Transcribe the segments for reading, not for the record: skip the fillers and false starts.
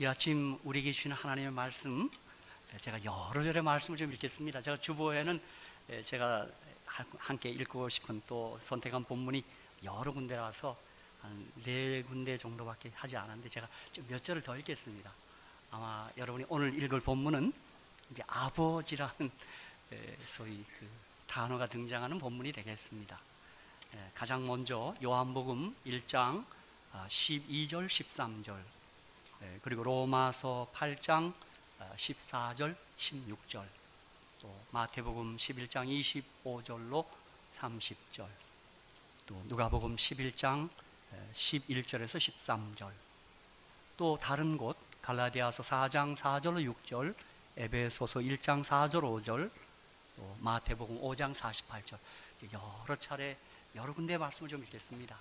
이 아침 우리에게 주시는 하나님의 말씀, 제가 여러 절의 말씀을 좀 읽겠습니다. 제가 주보에는 제가 함께 읽고 싶은 또 선택한 본문이 여러 군데라서 한 4군데 정도밖에 하지 않았는데 제가 좀 몇 절을 더 읽겠습니다. 아마 여러분이 오늘 읽을 본문은 이제 아버지라는 소위 그 단어가 등장하는 본문이 되겠습니다. 가장 먼저 요한복음 1장 12절 13절, 그리고 로마서 8장 14절 16절, 또 마태복음 11장 25절로 30절, 또 누가복음 11장 11절에서 13절, 또 다른 곳 갈라디아서 4장 4절로 6절, 에베소서 1장 4절 5절, 또 마태복음 5장 48절, 여러 차례 여러 군데의 말씀을 좀 읽겠습니다.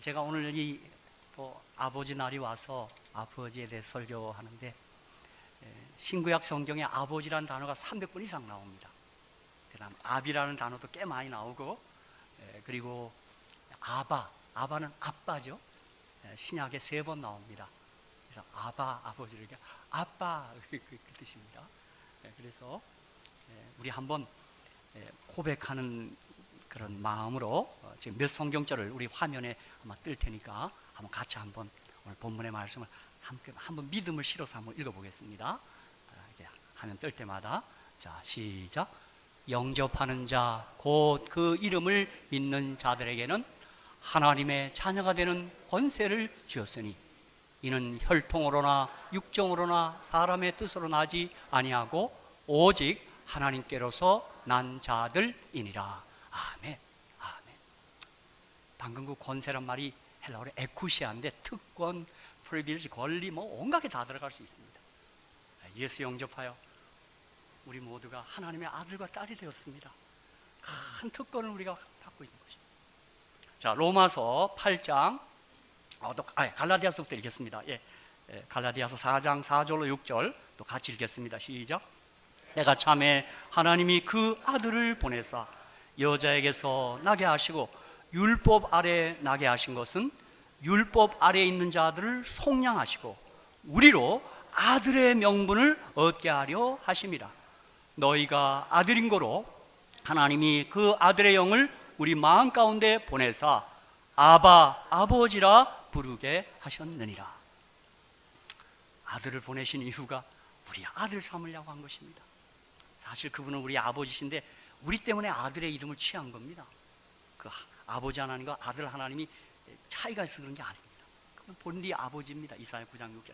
제가 오늘 이 또 아버지 날이 와서 아버지에 대해 설교하는데 신구약 성경에 아버지라는 단어가 300번 이상 나옵니다. 그다음 아비라는 단어도 꽤 많이 나오고, 그리고 아바는 아빠죠. 신약에 3번 나옵니다. 그래서 아버지를 이렇게 아빠 그 뜻입니다. 그래서 우리 한번 고백하는 그런 마음으로 지금 몇 성경절을 우리 화면에 아마 뜰 테니까 한번 같이 한번 오늘 본문의 말씀을 함께 한번 믿음을 실어서 한번 읽어보겠습니다. 이제 화면 뜰 때마다 자 시작. 영접하는 자 곧 그 이름을 믿는 자들에게는 하나님의 자녀가 되는 권세를 주었으니 이는 혈통으로나 육정으로나 사람의 뜻으로 나지 아니하고 오직 하나님께로서 난 자들이니라. 아멘. 아멘. 방금 그 권세란 말이 헬라어로 에쿠시아인데 특권, 프리빌리지, 권리 온갖 게 다 들어갈 수 있습니다. 예수 영접하여 우리 모두가 하나님의 아들과 딸이 되었습니다. 큰 특권을 우리가 받고 있는 것입니다. 자, 로마서 8장, 갈라디아서부터 읽겠습니다. 갈라디아서 4장 4절로 6절 또 같이 읽겠습니다. 시작. 내가 참에 하나님이 그 아들을 보내사 여자에게서 나게 하시고 율법 아래 나게 하신 것은 율법 아래에 있는 자들을 속량하시고 우리로 아들의 명분을 얻게 하려 하심이라. 너희가 아들인 거로 하나님이 그 아들의 영을 우리 마음 가운데 보내사 아바 아버지라 부르게 하셨느니라. 아들을 보내신 이유가 우리 아들 삼으려고 한 것입니다. 사실 그분은 우리 아버지신데 우리 때문에 아들의 이름을 취한 겁니다. 그 아버지 하나님과 아들 하나님이 차이가 있어서 그런 게 아닙니다. 그분 본디 아버지입니다. 이사야 9장 6절.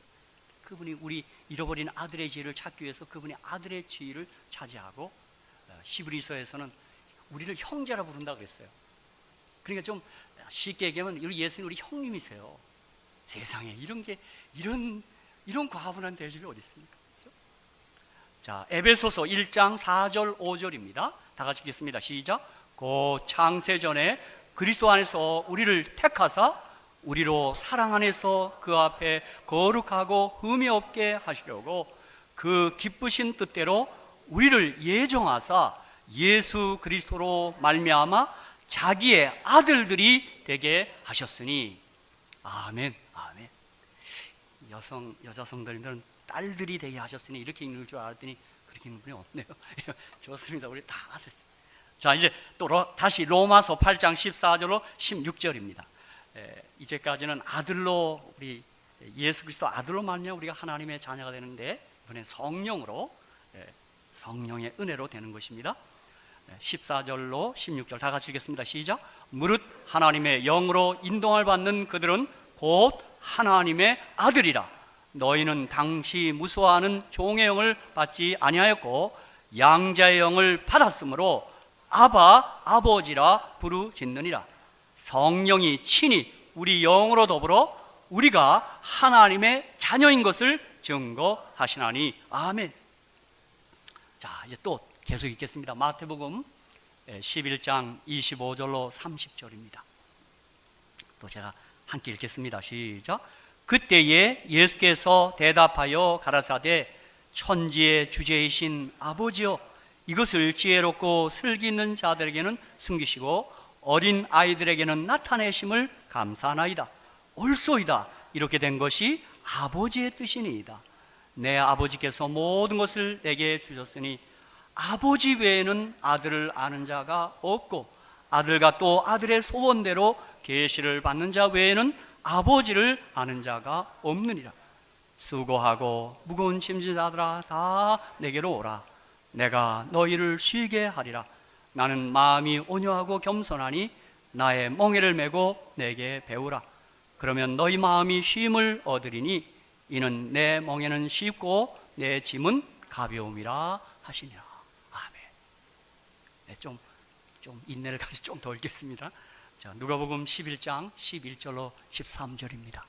그분이 우리 잃어버린 아들의 지혜를 찾기 위해서 그분이 아들의 지혜를 차지하고, 히브리서에서는 우리를 형제라 부른다 그랬어요. 그러니까 좀 쉽게 얘기하면 우리 예수는 우리 형님이세요. 세상에 이런 과분한 대접이 어디 있습니까? 그렇죠? 자, 에베소서 1장 4절 5절입니다. 다 같이 읽겠습니다. 시작. 곧 창세전에 그리스도 안에서 우리를 택하사 우리로 사랑 안에서 그 앞에 거룩하고 흠이 없게 하시려고 그 기쁘신 뜻대로 우리를 예정하사 예수 그리스도로 말미암아 자기의 아들들이 되게 하셨으니. 아멘. 아멘. 여자 성도님들은 딸들이 되게 하셨으니 이렇게 읽는 줄 알았더니 그렇게 읽는 분이 없네요. 좋습니다. 우리 다 아들. 자, 이제 또 다시 로마서 8장 14절로 16절입니다. 이제까지는 아들로 우리 예수 그리스도 아들로 말미암아 우리가 하나님의 자녀가 되는데 이번엔 성령으로, 성령의 은혜로 되는 것입니다. 14절로 16절 다 같이 읽겠습니다. 시작. 무릇 하나님의 영으로 인도함을 받는 그들은 곧 하나님의 아들이라. 너희는 당시 무수하는 종의 영을 받지 아니하였고 양자의 영을 받았으므로 아바 아버지라 부르짖느니라. 성령이 친히 우리 영으로 더불어 우리가 하나님의 자녀인 것을 증거하시나니. 아멘. 자, 이제 또 계속 읽겠습니다. 마태복음 11장 25절로 30절입니다. 또 제가 함께 읽겠습니다. 시작. 그때에 예수께서 대답하여 가라사대 천지의 주제이신 아버지여 이것을 지혜롭고 슬기 있는 자들에게는 숨기시고 어린 아이들에게는 나타내심을 감사하나이다. 옳소이다. 이렇게 된 것이 아버지의 뜻이니이다. 내 아버지께서 모든 것을 내게 주셨으니 아버지 외에는 아들을 아는 자가 없고 아들과 또 아들의 소원대로 계시를 받는 자 외에는 아버지를 아는 자가 없느니라. 수고하고 무거운 짐진 자들아 다 내게로 오라. 내가 너희를 쉬게 하리라. 나는 마음이 온유하고 겸손하니 나의 멍에를 메고 내게 배우라. 그러면 너희 마음이 쉼을 얻으리니 이는 내 멍에는 쉽고 내 짐은 가벼움이라 하시니라. 아멘. 네, 좀 인내를 가지고 좀 더 읽겠습니다. 자, 누가복음 11장 11절로 13절입니다.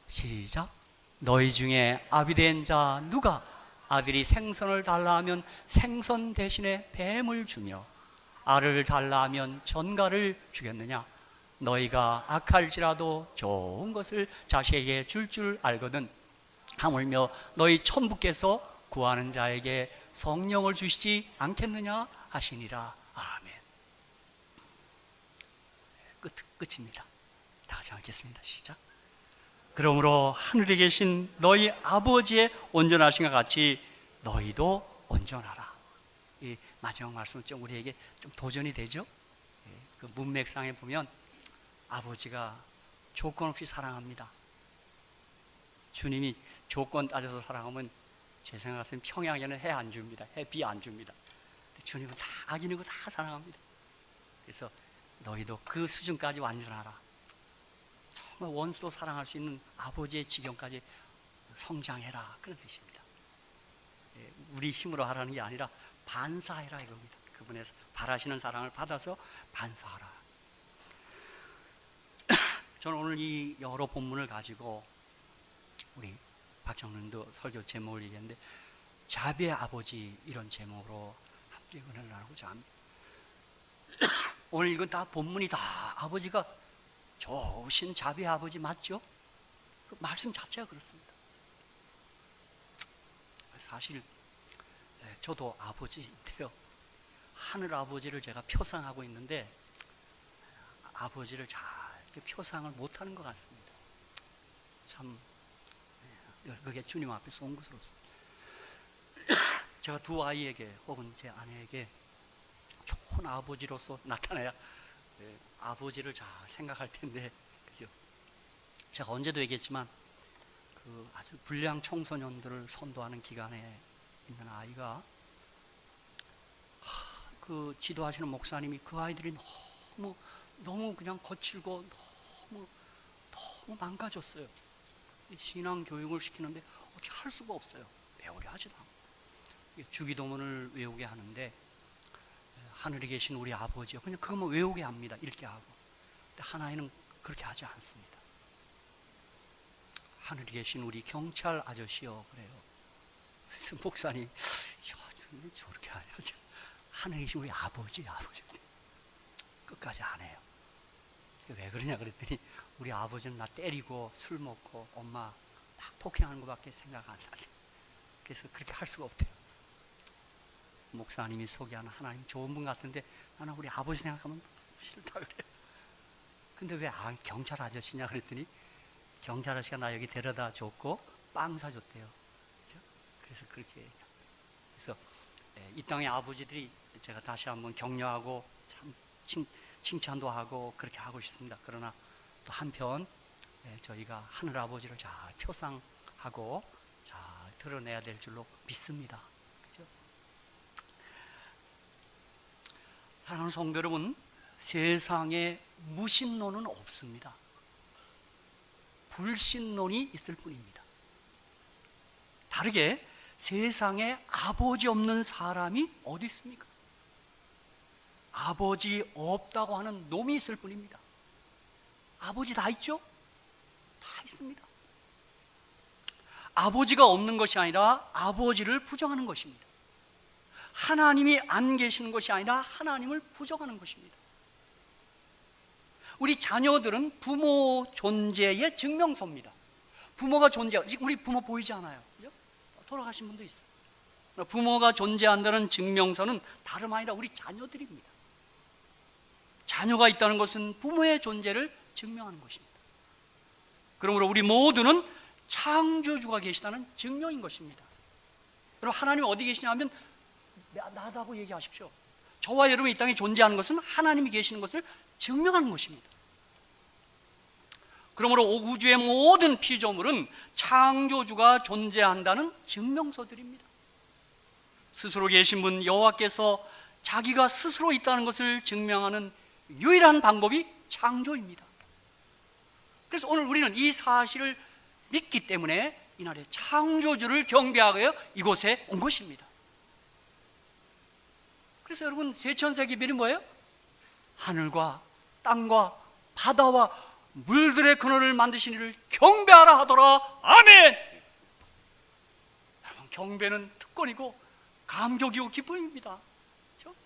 시작. 너희 중에 아비된 자 누가 아들이 생선을 달라 하면 생선 대신에 뱀을 주며 알을 달라 하면 전갈을 주겠느냐? 너희가 악할지라도 좋은 것을 자식에게 줄 알거든 하물며 너희 천부께서 구하는 자에게 성령을 주시지 않겠느냐 하시니라. 아멘. 끝입니다. 다 같이 읽겠습니다. 시작. 그러므로 하늘에 계신 너희 아버지의 온전하신 것 같이 너희도 온전하라. 이 마지막 말씀은 좀 우리에게 좀 도전이 되죠. 그 문맥상에 보면 아버지가 조건 없이 사랑합니다. 주님이 조건 따져서 사랑하면 제 생각 같으면 평양에는 해 안 줍니다. 해 비 안 줍니다. 주님은 다 악인이고 다 사랑합니다. 그래서 너희도 그 수준까지 완전하라. 정말 원수도 사랑할 수 있는 아버지의 지경까지 성장해라. 그런 뜻입니다. 우리 힘으로 하라는 게 아니라 반사해라 이겁니다. 그분의 바라시는 사랑을 받아서 반사하라. 저는 오늘 이 여러 본문을 가지고 우리 박정른도 설교 제목을 얘기했는데 자비의 아버지 이런 제목으로 함께 은혜를 나누고자 합니다. 오늘 이건 다 본문이 다 아버지가 좋으신 자비의 아버지 맞죠? 그 말씀 자체가 그렇습니다. 사실 저도 아버지인데요, 하늘 아버지를 제가 표상하고 있는데 아버지를 잘 이렇게 표상을 못하는 것 같습니다. 참 그게 주님 앞에서 온 것으로서 제가 두 아이에게 혹은 제 아내에게 좋은 아버지로서 나타나야 아버지를 잘 생각할 텐데, 그죠? 제가 언제도 얘기했지만 그 아주 불량 청소년들을 선도하는 기관에 있는 아이가 그 지도하시는 목사님이 그 아이들이 너무 그냥 거칠고 너무 망가졌어요. 신앙 교육을 시키는데 어떻게 할 수가 없어요. 배우려 하지도 않고. 주기도문을 외우게 하는데 하늘에 계신 우리 아버지요, 그냥 그것만 외우게 합니다. 읽게 하고. 근데 하나님은 그렇게 하지 않습니다. 하늘에 계신 우리 경찰 아저씨요 그래요. 그래서 목사님, 야, 저렇게 하냐? 하늘에 계신 우리 아버지 끝까지 안 해요. 왜 그러냐 그랬더니 우리 아버지는 나 때리고 술 먹고 엄마 막 폭행하는 것밖에 생각 안 나요. 그래서 그렇게 할 수가 없대요. 목사님이 소개하는 하나님 좋은 분 같은데 나는 우리 아버지 생각하면 싫다 그래요. 근데 왜 경찰 아저씨냐 그랬더니 경찰 아저씨가 나 여기 데려다 줬고 빵 사줬대요. 그렇죠? 그래서 그렇게 얘기해요. 그래서 이 땅의 아버지들이 제가 다시 한번 격려하고 참 칭찬도 하고 그렇게 하고 싶습니다. 그러나 또 한편 저희가 하늘 아버지를 잘 표상하고 잘 드러내야 될 줄로 믿습니다. 그죠? 사랑하는 성도 여러분, 세상에 무신론은 없습니다. 불신론이 있을 뿐입니다. 다르게 세상에 아버지 없는 사람이 어디 있습니까? 아버지 없다고 하는 놈이 있을 뿐입니다. 아버지 다 있죠? 다 있습니다. 아버지가 없는 것이 아니라 아버지를 부정하는 것입니다. 하나님이 안 계시는 것이 아니라 하나님을 부정하는 것입니다. 우리 자녀들은 부모 존재의 증명서입니다. 부모가 존재하고, 우리 부모 보이지 않아요. 그죠? 돌아가신 분도 있어요. 부모가 존재한다는 증명서는 다름 아니라 우리 자녀들입니다. 자녀가 있다는 것은 부모의 존재를 증명하는 것입니다. 그러므로 우리 모두는 창조주가 계시다는 증명인 것입니다. 여러분, 하나님 어디 계시냐 하면 나다고 얘기하십시오. 저와 여러분이 이 땅에 존재하는 것은 하나님이 계시는 것을 증명하는 것입니다. 그러므로 우주의 모든 피조물은 창조주가 존재한다는 증명서들입니다. 스스로 계신 분 여호와께서 자기가 스스로 있다는 것을 증명하는 유일한 방법이 창조입니다. 그래서 오늘 우리는 이 사실을 믿기 때문에 이날에 창조주를 경배하여 이곳에 온 것입니다. 그래서 여러분, 세천세계별이 뭐예요? 하늘과 땅과 바다와 물들의 근원을 만드신 이를 경배하라 하더라. 아멘. 여러분, 경배는 특권이고 감격이고 기쁨입니다. 그렇죠?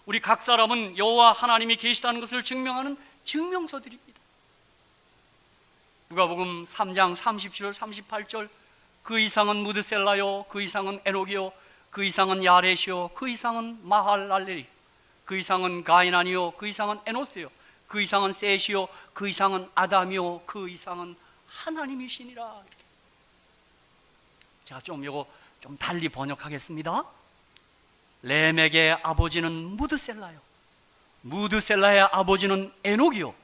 우리 각 사람은 여호와 하나님이 계시다는 것을 증명하는 증명서들입니다. 누가복음 3장 37절 38절, 그 이상은 무드셀라요, 그 이상은 에녹이요, 그 이상은 야렛이요, 그 이상은 마할랄렐이, 그 이상은 가인아니요, 그 이상은 에노스요, 그 이상은 셋이요, 그 이상은 아담이요, 그 이상은 하나님이시니라. 제가 요거 좀 달리 번역하겠습니다. 렘에게 아버지는 무드셀라요, 무드셀라의 아버지는 에녹이요,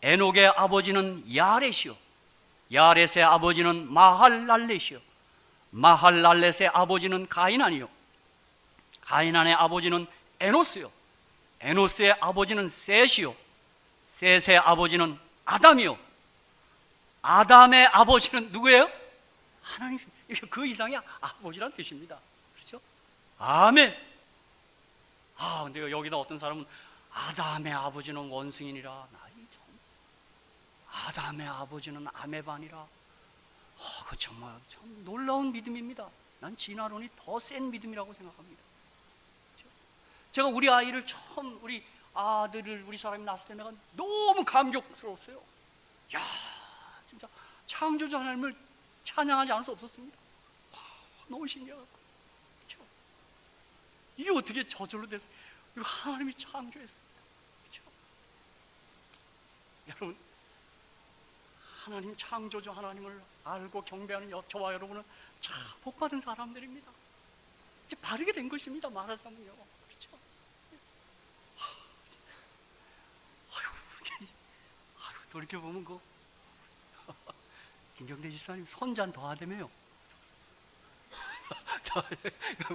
에녹의 아버지는 야렛이요, 야렛의 아버지는 마할랄렛이요, 마할랄렛의 아버지는 가인안이요, 가인안의 아버지는 에노스요, 에노스의 아버지는 셋이요, 셋의 아버지는 아담이요, 아담의 아버지는 누구예요? 하나님. 그 이상이 아버지란 뜻입니다. 그렇죠? 아멘. 근데 여기다 어떤 사람은 아담의 아버지는 원숭이니라. 아담의 아버지는 아메바니라. 그 정말 참 놀라운 믿음입니다. 난 진화론이 더 센 믿음이라고 생각합니다. 그렇죠? 제가 우리 아이를 처음, 우리 아들을, 우리 사람이 낳았을 때 내가 너무 감격스러웠어요. 야, 진짜 창조주 하나님을 찬양하지 않을 수 없었습니다. 너무 신기하고. 그렇죠? 이게 어떻게 저절로 됐어요? 이거 하나님이 창조했습니다. 그렇죠? 여러분, 하나님 창조주 하나님을 알고 경배하는 저와 여러분은 참 복받은 사람들입니다. 이제 바르게 된 것입니다, 말하자면요. 그렇죠? 돌이켜보면 김경대 집사님 선잔 더 하다며요.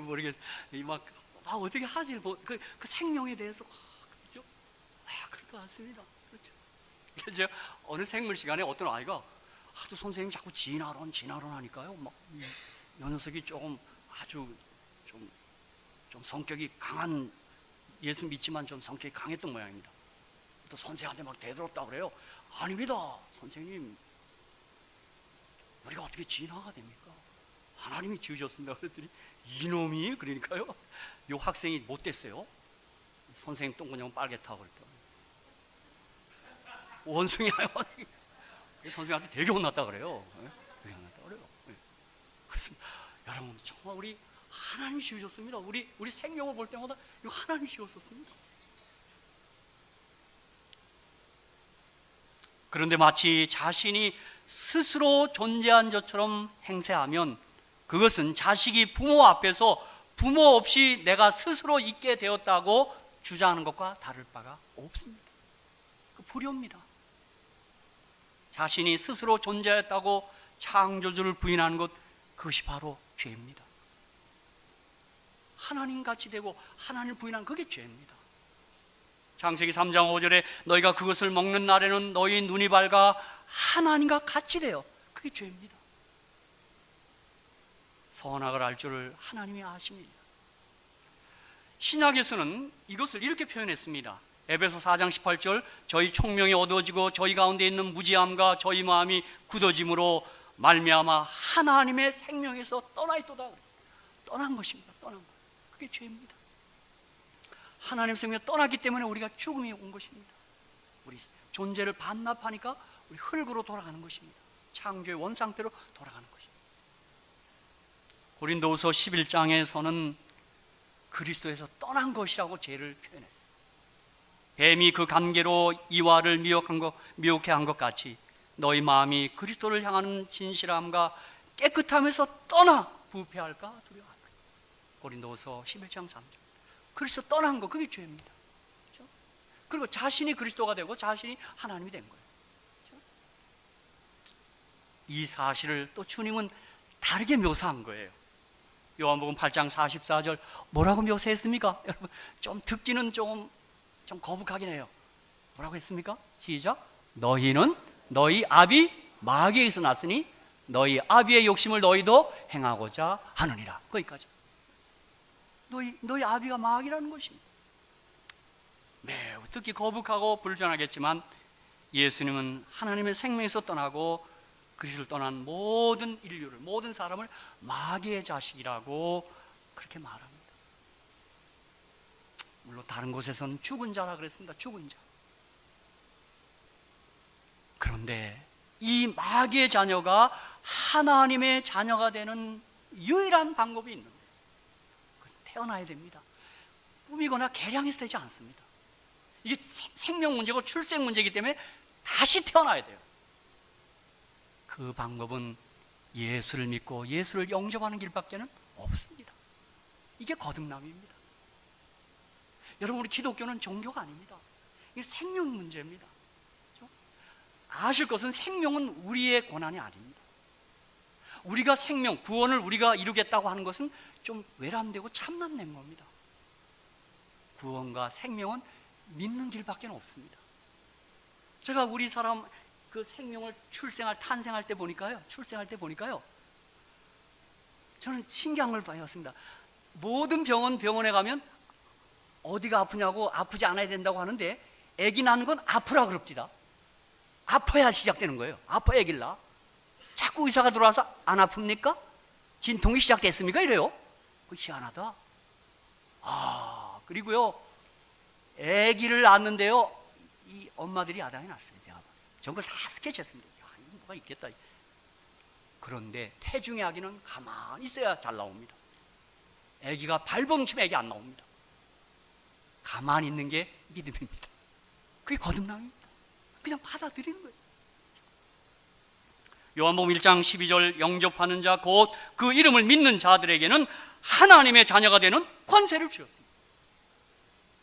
모르겠, 막 어떻게 하지? 그 생명에 대해서, 그렇죠? 그럴 것 같습니다. 그렇죠? 그래서 어느 생물 시간에 어떤 아이가 하도 선생님이 자꾸 진화론 하니까요, 막 이 녀석이 조금 아주 좀 성격이 강한, 예수 믿지만 좀 성격이 강했던 모양입니다. 또 선생한테 막 대들었다 그래요. 아닙니다, 선생님. 우리가 어떻게 진화가 됩니까? 하나님이 지으셨습니다. 그랬더니 이놈이, 그러니까요, 요 학생이 못 됐어요. 선생님 똥구녕 빨개타고 그랬더니 원숭이야. 선생님한테 되게 혼났다 그래요. 되게 혼났다 그래요. 그래서 여러분, 정말 우리 하나님이 지으셨습니다. 우리 생명을 볼 때마다 이거 하나님이 지으셨습니다. 그런데 마치 자신이 스스로 존재한 것처럼 행세하면 그것은 자식이 부모 앞에서 부모 없이 내가 스스로 있게 되었다고 주장하는 것과 다를 바가 없습니다. 그 불효입니다. 자신이 스스로 존재했다고 창조주를 부인하는 것, 그것이 바로 죄입니다. 하나님같이 되고 하나님을 부인하는 그게 죄입니다. 창세기 3장 5절에 너희가 그것을 먹는 날에는 너희 눈이 밝아 하나님과 같이 되어, 그게 죄입니다. 선악을 알 줄을 하나님이 아십니다. 신약에서는 이것을 이렇게 표현했습니다. 에베소 4장 18절, 저희 총명이 어두워지고 저희 가운데 있는 무지함과 저희 마음이 굳어짐으로 말미암아 하나님의 생명에서 떠나 있도다. 떠난 것입니다. 떠난 것. 그게 죄입니다. 하나님의 생명에 떠났기 때문에 우리가 죽음이 온 것입니다. 우리 존재를 반납하니까 우리 흙으로 돌아가는 것입니다. 창조의 원상태로 돌아가는 것입니다. 고린도후서 11장에서는 그리스도에서 떠난 것이라고 죄를 표현했어요. 뱀이 그 관계로 이와를 미혹해 한 것 같이 너희 마음이 그리스도를 향하는 진실함과 깨끗함에서 떠나 부패할까 두려워하라. 고린도서 11장 3절. 그리스도 떠난 거, 그게 죄입니다. 그렇죠? 그리고 자신이 그리스도가 되고 자신이 하나님이 된 거예요. 그렇죠? 이 사실을 또 주님은 다르게 묘사한 거예요. 요한복음 8장 44절 뭐라고 묘사했습니까? 여러분 좀 듣기는 좀 거북하긴 해요. 뭐라고 했습니까? 시작. 너희는 너희 아비 마귀에게서 났으니 너희 아비의 욕심을 너희도 행하고자 하느니라. 거기까지. 너희 아비가 마귀라는 것입니다. 매우 듣기 거북하고 불편하겠지만 예수님은 하나님의 생명에서 떠나고 그리스도를 떠난 모든 인류를, 모든 사람을 마귀의 자식이라고 그렇게 말합니다. 물론 다른 곳에서는 죽은 자라 그랬습니다. 죽은 자. 그런데 이 마귀의 자녀가 하나님의 자녀가 되는 유일한 방법이 있는데 그것은 태어나야 됩니다. 꿈이거나 개량해서 되지 않습니다. 이게 생명 문제고 출생 문제이기 때문에 다시 태어나야 돼요. 그 방법은 예수를 믿고 예수를 영접하는 길밖에는 없습니다. 이게 거듭남입니다. 여러분, 우리 기독교는 종교가 아닙니다. 이게 생명 문제입니다. 그렇죠? 아실 것은 생명은 우리의 권한이 아닙니다. 우리가 생명, 구원을 우리가 이루겠다고 하는 것은 좀 외람되고 참남된 겁니다. 구원과 생명은 믿는 길밖에 없습니다. 제가 우리 사람 그 생명을 탄생할 때 보니까요, 저는 신기한 걸 봤습니다. 모든 병원에 가면 어디가 아프냐고 아프지 않아야 된다고 하는데 아기 낳는 건 아프라 그럽니다. 아파야 시작되는 거예요. 아파야 아기를 낳아. 자꾸 의사가 들어와서 안 아픕니까? 진통이 시작됐습니까? 이래요. 그 희한하다. 그리고요, 아기를 낳는데요, 이 엄마들이 야단이 났어요. 제가 저걸 다 스케치했습니다. 야, 이거 뭐가 있겠다. 그런데 태중의 아기는 가만히 있어야 잘 나옵니다. 아기가 발범치면 아기 안 나옵니다. 가만히 있는 게 믿음입니다. 그게 거듭남입니다. 그냥 받아들이는 거예요. 요한복음 1장 12절 영접하는 자 곧 그 이름을 믿는 자들에게는 하나님의 자녀가 되는 권세를 주셨습니다.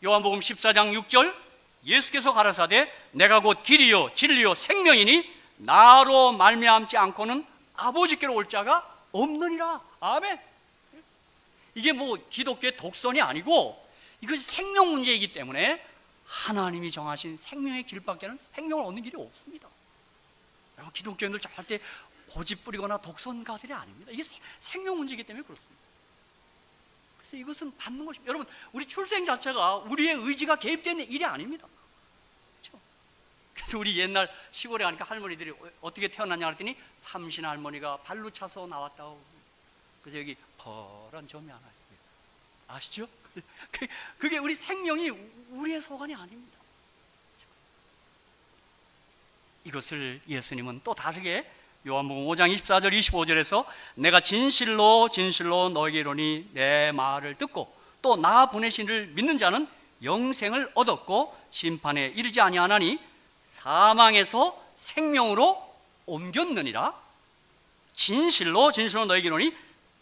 요한복음 14장 6절 예수께서 가라사대 내가 곧 길이요 진리요 생명이니 나로 말미암지 않고는 아버지께로 올 자가 없느니라. 아멘. 이게 뭐 기독교의 독선이 아니고 이것이 생명 문제이기 때문에 하나님이 정하신 생명의 길밖에는 생명을 얻는 길이 없습니다. 여러분, 기독교인들 절대 고집 부리거나 독선가들이 아닙니다. 이게 생명 문제이기 때문에 그렇습니다. 그래서 이것은 받는 것입니다. 여러분, 우리 출생 자체가 우리의 의지가 개입된 일이 아닙니다. 그렇죠? 그래서 우리 옛날 시골에 가니까 할머니들이 어떻게 태어났냐 그랬더니 삼신 할머니가 발로 차서 나왔다고. 그래서 여기 퍼런 점이 하나 있고요. 아시죠? 그게 우리 생명이 우리의 소관이 아닙니다. 이것을 예수님은 또 다르게 요한복음 5장 24절 25절에서 내가 진실로 너에게 이르노니 내 말을 듣고 또 나 보내신 이를 믿는 자는 영생을 얻었고 심판에 이르지 아니하나니 사망에서 생명으로 옮겼느니라. 진실로 너에게 이르노니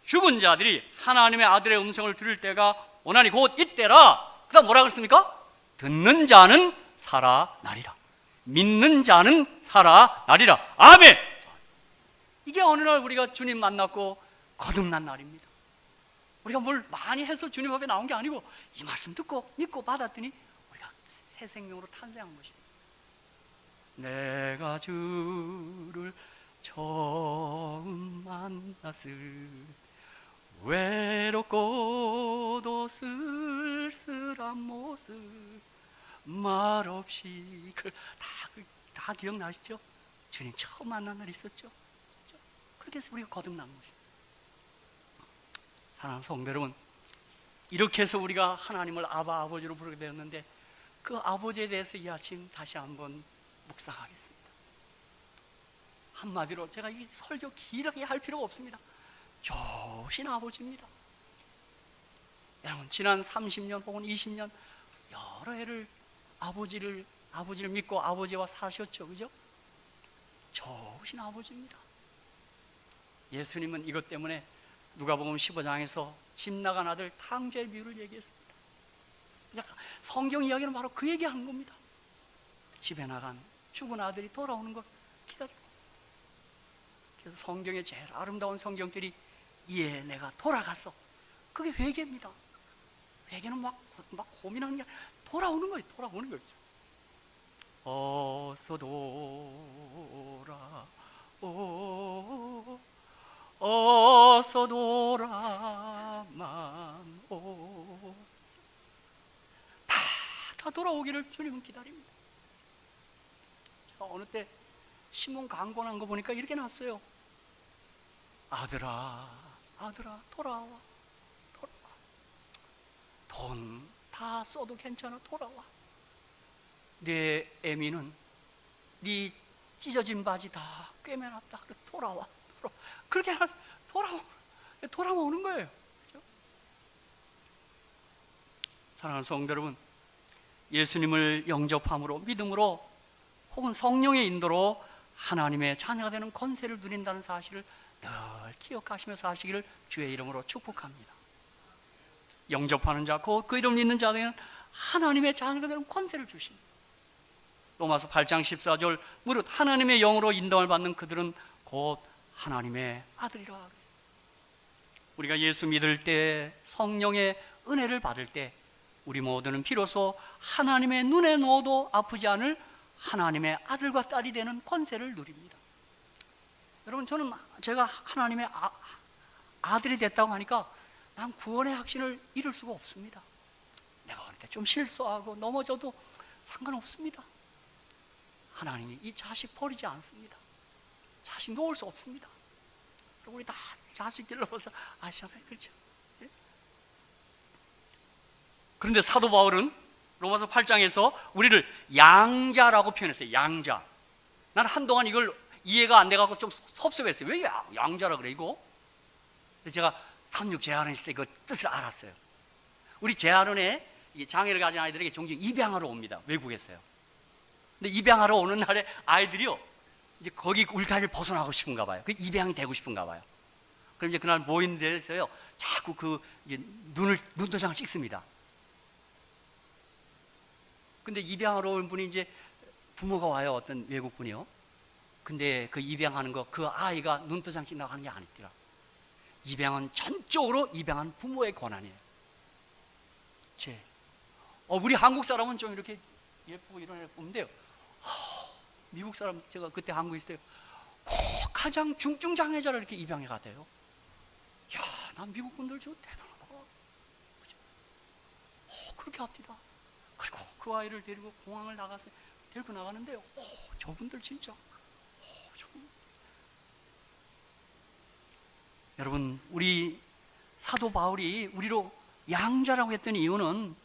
죽은 자들이 하나님의 아들의 음성을 들을 때가 오나니 곧 이때라. 그 다음 뭐라 그랬습니까? 듣는 자는 살아나리라. 믿는 자는 살아나리라. 아멘. 이게 어느 날 우리가 주님 만났고 거듭난 날입니다. 우리가 뭘 많이 해서 주님 앞에 나온 게 아니고 이 말씀 듣고 믿고 받았더니 우리가 새 생명으로 탄생한 것입니다. 내가 주를 처음 만났을 외롭고도 쓸쓸한 모습 말없이 다 기억나시죠? 주님 처음 만난 날 있었죠? 그렇게 해서 우리가 거듭난 것입니다. 사랑하는 성도 여러분, 이렇게 해서 우리가 하나님을 아버지로 부르게 되었는데 그 아버지에 대해서 이 아침 다시 한번 묵상하겠습니다. 한마디로 제가 이 설교 길게 할 필요가 없습니다. 좋으신 아버지입니다. 여러분, 지난 30년 혹은 20년 여러 해를 아버지를 믿고 아버지와 사셨죠, 그죠? 좋으신 아버지입니다. 예수님은 이것 때문에 누가복음 15장에서 집 나간 아들 탕자의 비유를 얘기했습니다. 성경 이야기는 바로 그 얘기한 겁니다. 집에 나간 죽은 아들이 돌아오는 걸 기다리고. 그래서 성경의 제일 아름다운 성경들이 예, 내가 돌아갔어. 그게 회개입니다. 회개는 막 고민하는 게 아니라 돌아오는 거예요. 돌아오는 거죠. 어서 돌아오, 어서 돌아만 오. 다 돌아오기를 주님은 기다립니다. 제가 어느 때 신문 광고 난 거 보니까 이렇게 났어요. 아들아, 아들아, 돌아와, 돌아와. 돈 다 써도 괜찮아, 돌아와. 내 애미는 네 찢어진 바지 다 꿰매놨다. 그래, 돌아와, 돌아와. 그렇게 돌아오는 거예요. 그렇죠? 사랑하는 성도 여러분, 예수님을 영접함으로, 믿음으로, 혹은 성령의 인도로 하나님의 자녀가 되는 권세를 누린다는 사실을 늘 기억하시며 사시기를 주의 이름으로 축복합니다. 영접하는 자, 그 이름 믿는 자에게는 하나님의 자녀가 되는 권세를 주십니다. 로마서 8장 14절, 무릇 하나님의 영으로 인도를 받는 그들은 곧 하나님의 아들이라. 우리가 예수 믿을 때, 성령의 은혜를 받을 때, 우리 모두는 비로소 하나님의 눈에 넣어도 아프지 않을 하나님의 아들과 딸이 되는 권세를 누립니다. 여러분, 저는 제가 하나님의 아들이 됐다고 하니까 난 구원의 확신을 잃을 수가 없습니다. 내가 어릴 때 좀 실수하고 넘어져도 상관없습니다. 하나님이 이 자식 버리지 않습니다. 자식 놓을 수 없습니다. 우리 다 자식 길러서 아시잖아요. 그렇죠? 예? 그런데 사도 바울은 로마서 8장에서 우리를 양자라고 표현했어요. 양자. 나는 한동안 이걸 이해가 안 돼가지고 좀 섭섭했어요. 왜 양자라 그래 이거? 그래서 제가 삼육 제아론 있을 때 그 뜻을 알았어요. 우리 제아론에 장애를 가진 아이들에게 종종 입양하러 옵니다. 외국에서요. 근데 입양하러 오는 날에 아이들이요, 이제 거기 울타리를 벗어나고 싶은가 봐요. 그 입양이 되고 싶은가 봐요. 그럼 이제 그날 모인 데서요, 자꾸 그 눈도장을 찍습니다. 근데 입양하러 온 분이 이제 부모가 와요. 어떤 외국 분이요. 근데 그 입양하는 거, 그 아이가 눈도장 찍나고 하는 게 아니더라. 입양은 전적으로 입양한 부모의 권한이에요. 우리 한국 사람은 좀 이렇게 예쁘고 이런 애 보면 돼요. 미국 사람, 제가 그때 한국에 있을 때 꼭 가장 중증 장애자를 이렇게 입양해 가대요. 야, 난 미국 분들 저 대단하다. 그죠? 그렇게 합디다. 그리고 그 아이를 데리고 공항을 나가서 데리고 나가는데요. 저분들 진짜. 여러분, 우리 사도 바울이 우리로 양자라고 했던 이유는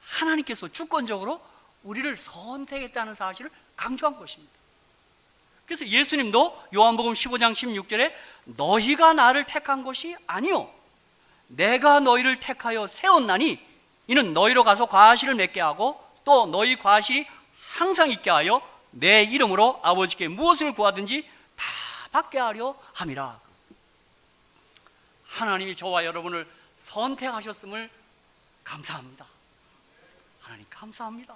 하나님께서 주권적으로 우리를 선택했다는 사실을 강조한 것입니다. 그래서 예수님도 요한복음 15장 16절에 너희가 나를 택한 것이 아니요 내가 너희를 택하여 세웠나니 이는 너희로 가서 과실을 맺게 하고 또 너희 과실이 항상 있게 하여 내 이름으로 아버지께 무엇을 구하든지 다 받게 하려 함이라. 하나님이 저와 여러분을 선택하셨음을 감사합니다. 하나님 감사합니다.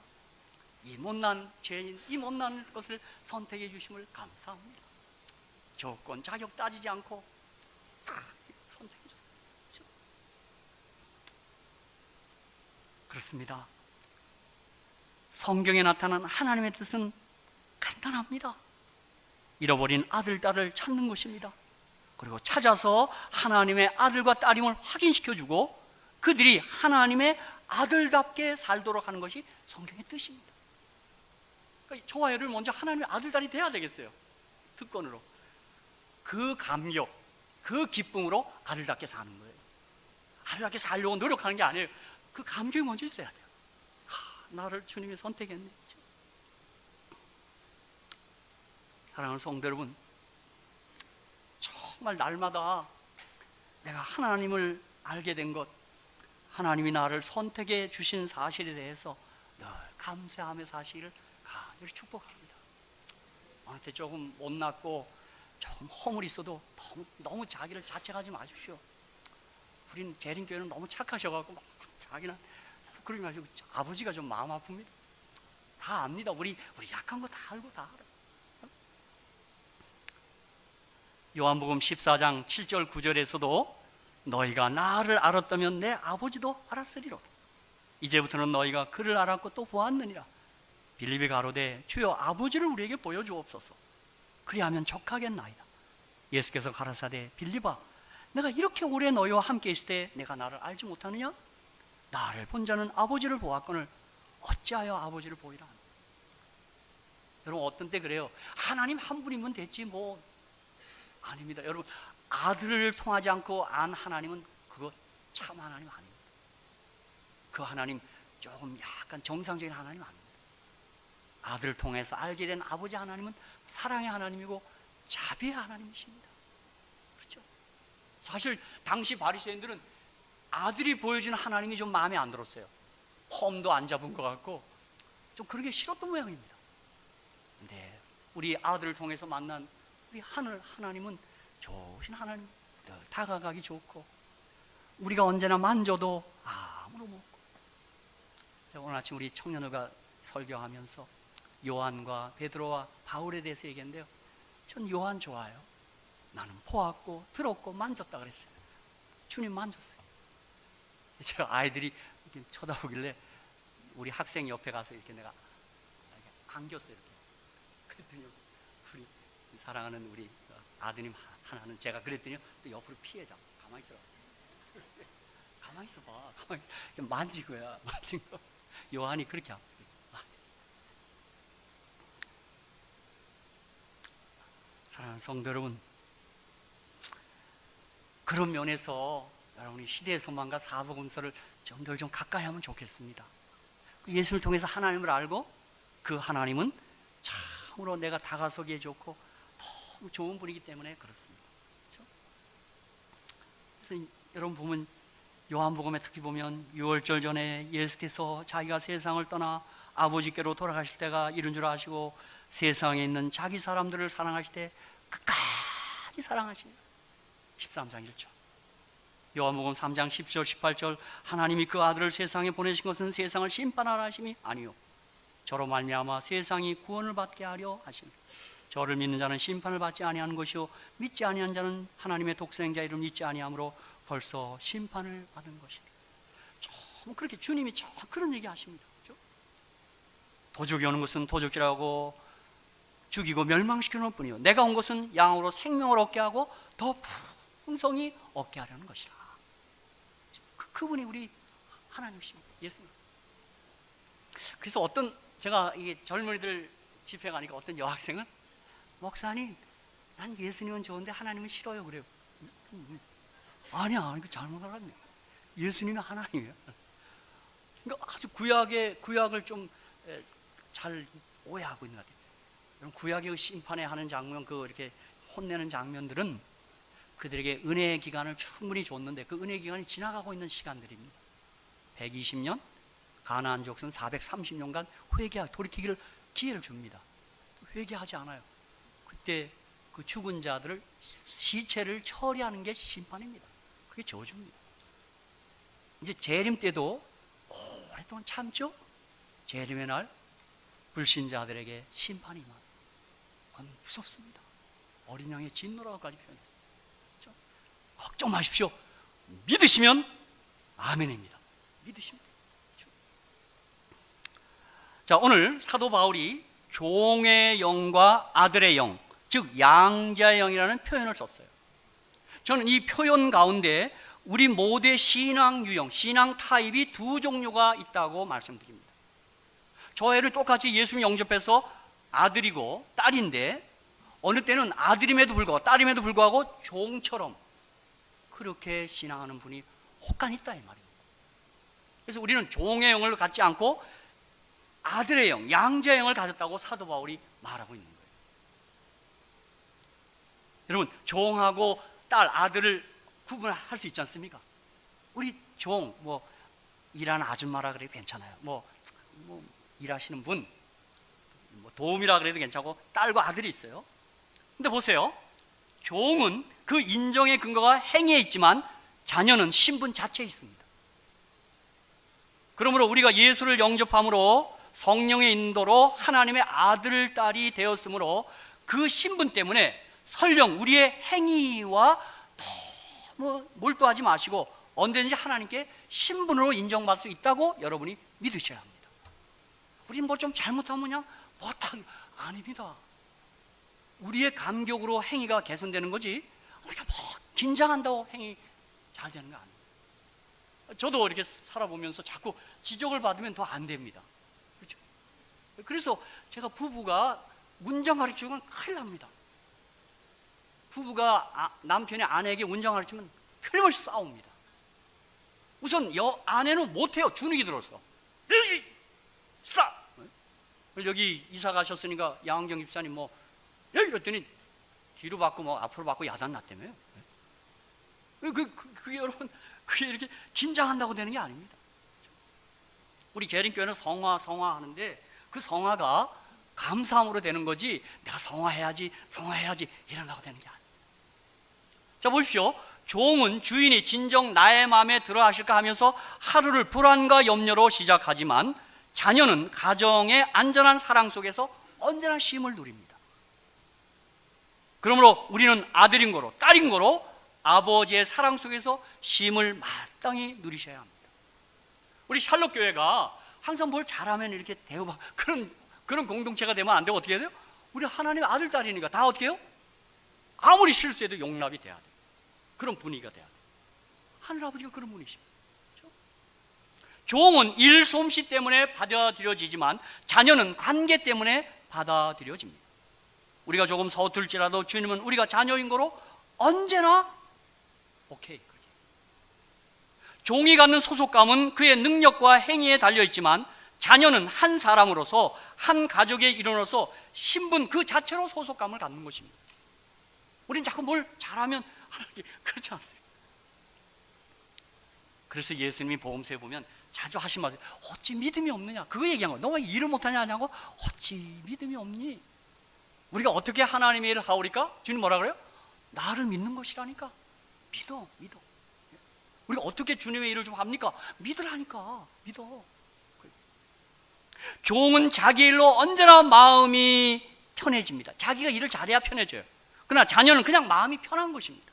이 못난 죄인, 이 못난 것을 선택해 주심을 감사합니다. 조건, 자격 따지지 않고 선택해 주셨습니다. 그렇습니다. 성경에 나타난 하나님의 뜻은 간단합니다. 잃어버린 아들, 딸을 찾는 것입니다. 그리고 찾아서 하나님의 아들과 딸임을 확인시켜주고 그들이 하나님의 아들답게 살도록 하는 것이 성경의 뜻입니다. 그러니까 저와 여러분 먼저 하나님의 아들, 딸이 돼야 되겠어요. 특권으로. 그 감격, 그 기쁨으로 아들답게 사는 거예요. 아들답게 살려고 노력하는 게 아니에요. 그 감격이 먼저 있어야 돼요. 나를 주님이 선택했네. 사랑하는 성도 여러분, 정말 날마다 내가 하나님을 알게 된 것, 하나님이 나를 선택해 주신 사실에 대해서 늘 감사하며 사실을 간절히 축복합니다. 저한테 조금 못났고 조금 허물 있어도 너무 자기를 자책하지 마십시오. 우린 재림교회는 너무 착하셔갖고 자기는 그러지 마시고, 아버지가 좀 마음 아픕니다. 다 압니다. 우리 약한 거 다 알고 다 알아요. 요한복음 14장 7절 9절에서도 너희가 나를 알았다면 내 아버지도 알았으리로다. 이제부터는 너희가 그를 알았고 또 보았느니라. 빌립이 가로되 주여 아버지를 우리에게 보여주옵소서. 그리하면 족하겠나이다. 예수께서 가라사대 빌립아, 내가 이렇게 오래 너희와 함께 있을 때 내가 나를 알지 못하느냐? 나를 본 자는 아버지를 보았거늘 어찌하여 아버지를 보이라 하느냐. 여러분, 어떤 때 그래요. 하나님 한 분이면 됐지 뭐. 아닙니다. 여러분, 아들을 통하지 않고 안 하나님은 그거 참 하나님 아닙니다. 그 하나님 조금 약간 정상적인 하나님 아닙니다. 아들을 통해서 알게 된 아버지 하나님은 사랑의 하나님이고 자비의 하나님이십니다. 그렇죠? 사실 당시 바리새인들은 아들이 보여주는 하나님이 좀 마음에 안 들었어요. 폼도 안 잡은 것 같고 좀 그런 게 싫었던 모양입니다. 근데 우리 아들을 통해서 만난 우리 하늘 하나님은 좋으신 하나님, 늘 다가가기 좋고 우리가 언제나 만져도 아무런 없고. 제가 오늘 아침 우리 청년들과 설교하면서 요한과 베드로와 바울에 대해서 얘기했는데요, 전 요한 좋아요. 나는 보았고 들었고 만졌다 그랬어요. 주님 만졌어요. 제가 아이들이 이렇게 쳐다보길래 우리 학생 옆에 가서 이렇게 내가 이렇게 안겼어요. 이렇게. 그랬더니 우리 사랑하는 우리 아드님 하나는 제가 그랬더니 또 옆으로 피해자. 가만히 있어라. 가만히 있어봐. 가만히 만진 거야. 만진 거. 요한이 그렇게 하고. 사랑하는 성도 여러분, 그런 면에서 여러분이 시대의 소망과 사복음서를 좀 더 좀 가까이 하면 좋겠습니다. 예수를 통해서 하나님을 알고 그 하나님은 참으로 내가 다가서기에 좋고 너무 좋은 분이기 때문에 그렇습니다. 그렇죠? 그래서 여러분 보면 요한복음에 특히 보면 6월절 전에 예수께서 자기가 세상을 떠나 아버지께로 돌아가실 때가 이른 줄 아시고 세상에 있는 자기 사람들을 사랑하실 때 끝까지 사랑하십니다. 13장 1절. 요한복음 3장 10절 18절 하나님이 그 아들을 세상에 보내신 것은 세상을 심판하라 하심이 아니요 저로 말미암아 세상이 구원을 받게 하려 하심이라. 저를 믿는 자는 심판을 받지 아니하는 것이요 믿지 아니한 자는 하나님의 독생자 이름 믿지 아니함으로 벌써 심판을 받은 것이라. 참 그렇게 주님이 참 그런 얘기 하십니다. 그렇죠? 도적이 오는 것은 도적질하고 죽이고 멸망시키는 뿐이요 내가 온 것은 양으로 생명을 얻게 하고 더 풍성히 얻게 하려는 것이라. 그분이 우리 하나님이십니다. 예수님. 그래서 어떤 제가 이게 젊은이들 집회 가니까 어떤 여학생은 목사님, 난 예수님은 좋은데 하나님은 싫어요 그래요. 아니야, 이거 잘못 알았네. 예수님은 하나님이야. 그러니까 아주 구약을 좀 잘 오해하고 있는 것 같아요. 여러분, 구약의 심판에 하는 장면, 그 이렇게 혼내는 장면들은 그들에게 은혜의 기간을 충분히 줬는데 그 은혜의 기간이 지나가고 있는 시간들입니다. 120년, 가나안 족속은 430년간 돌이키기를 기회를 줍니다. 회개하지 않아요. 그때 그 죽은 자들을 시체를 처리하는 게 심판입니다. 그게 저주입니다. 이제 재림 때도 오랫동안 참죠. 재림의 날 불신자들에게 심판이 임합니다. 그건 무섭습니다. 어린 양의 진노라고까지 표현했어요. 그렇죠? 걱정 마십시오. 믿으시면 아멘입니다. 믿으시면 돼요. 그렇죠? 자, 오늘 사도 바울이 종의 영과 아들의 영, 즉 양자의 영이라는 표현을 썼어요. 저는 이 표현 가운데 우리 모두의 신앙 유형, 신앙 타입이 두 종류가 있다고 말씀드립니다. 저희를 똑같이 예수님 영접해서 아들이고 딸인데 어느 때는 아들임에도 불구하고 딸임에도 불구하고 종처럼 그렇게 신앙하는 분이 혹간 있다 이 말입니다. 그래서 우리는 종의 영을 갖지 않고 아들의 영, 양자의 영을 가졌다고 사도 바울이 말하고 있는 거예요. 여러분, 종하고 딸, 아들을 구분할 수 있지 않습니까? 우리 종, 일하는 아줌마라 그래도 괜찮아요. 일하시는 분, 뭐 도움이라 그래도 괜찮고 딸과 아들이 있어요. 근데 보세요. 종은 그 인정의 근거가 행위에 있지만 자녀는 신분 자체에 있습니다. 그러므로 우리가 예수를 영접함으로 성령의 인도로 하나님의 아들, 딸이 되었으므로 그 신분 때문에 설령 우리의 행위와 너무 몰두하지 마시고 언제든지 하나님께 신분으로 인정받을 수 있다고 여러분이 믿으셔야 합니다. 우리 뭐 좀 잘못하면 그냥 아닙니다. 우리의 감격으로 행위가 개선되는 거지 우리가 뭐 긴장한다고 행위 잘 되는 거 아닙니다. 저도 이렇게 살아보면서 자꾸 지적을 받으면 더 안 됩니다. 그렇죠? 그래서 제가 부부가 운전 가르치면 큰일 납니다. 부부가 남편이 아내에게 운전 가르치면 틀림없이 싸웁니다. 우선 아내는 못해요. 주눅이 들어서. 스탑! 여기 이사 가셨으니까 양경 집사님 뭐 이랬더니 뒤로 받고 뭐 앞으로 받고 야단 났다며요. 그게 여러분 그게 이렇게 긴장한다고 되는 게 아닙니다. 우리 재림교회는 성화 하는데 그 성화가 감사함으로 되는 거지 내가 성화해야지 이런다고 되는 게 아니에요. 자 보십시오. 종은 주인이 진정 나의 마음에 들어 하실까 하면서 하루를 불안과 염려로 시작하지만 자녀는 가정의 안전한 사랑 속에서 언제나 쉼을 누립니다. 그러므로 우리는 아들인 거로 딸인 거로 아버지의 사랑 속에서 쉼을 마땅히 누리셔야 합니다. 우리 샬롯 교회가 항상 뭘 잘하면 이렇게 대우받 그런 공동체가 되면 안 되고 어떻게 해야 돼요? 우리 하나님의 아들, 딸이니까 다 어떻게 해요? 아무리 실수해도 용납이 돼야 돼요. 그런 분위기가 돼야 돼요. 하늘아버지가 그런 분이십니다. 그렇죠? 종은 일 솜씨 때문에 받아들여지지만 자녀는 관계 때문에 받아들여집니다. 우리가 조금 서툴지라도 주님은 우리가 자녀인 거로 언제나 오케이. 종이 갖는 소속감은 그의 능력과 행위에 달려있지만 자녀는 한 사람으로서 한 가족의 일원으로서 신분 그 자체로 소속감을 갖는 것입니다. 우린 자꾸 뭘 잘하면 하나님 그렇지 않습니다. 그래서 예수님이 복음서에 보면 자주 하신 말씀 어찌 믿음이 없느냐 그거 얘기한 거예요. 너 왜 일을 못하냐 하냐고 어찌 믿음이 없니? 우리가 어떻게 하나님의 일을 하오리까? 주님 뭐라 그래요? 나를 믿는 것이라니까. 믿어. 우리가 어떻게 주님의 일을 좀 합니까? 믿으라니까. 믿어. 종은 자기 일로 언제나 마음이 편해집니다. 자기가 일을 잘해야 편해져요. 그러나 자녀는 그냥 마음이 편한 것입니다.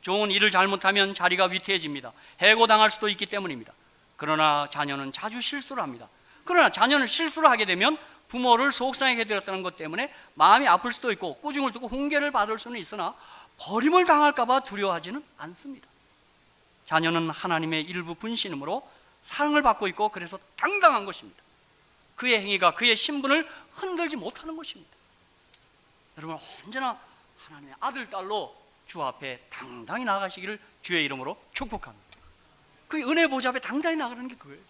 종은 일을 잘못하면 자리가 위태해집니다. 해고당할 수도 있기 때문입니다. 그러나 자녀는 자주 실수를 합니다. 그러나 자녀는 실수를 하게 되면 부모를 속상하게 해드렸다는 것 때문에 마음이 아플 수도 있고 꾸중을 듣고 훈계를 받을 수는 있으나 버림을 당할까 봐 두려워하지는 않습니다. 자녀는 하나님의 일부 분신으로 사랑을 받고 있고 그래서 당당한 것입니다. 그의 행위가 그의 신분을 흔들지 못하는 것입니다. 여러분 언제나 하나님의 아들, 딸로 주 앞에 당당히 나가시기를 주의 이름으로 축복합니다. 그 은혜 보좌 앞에 당당히 나가는 게 그거예요.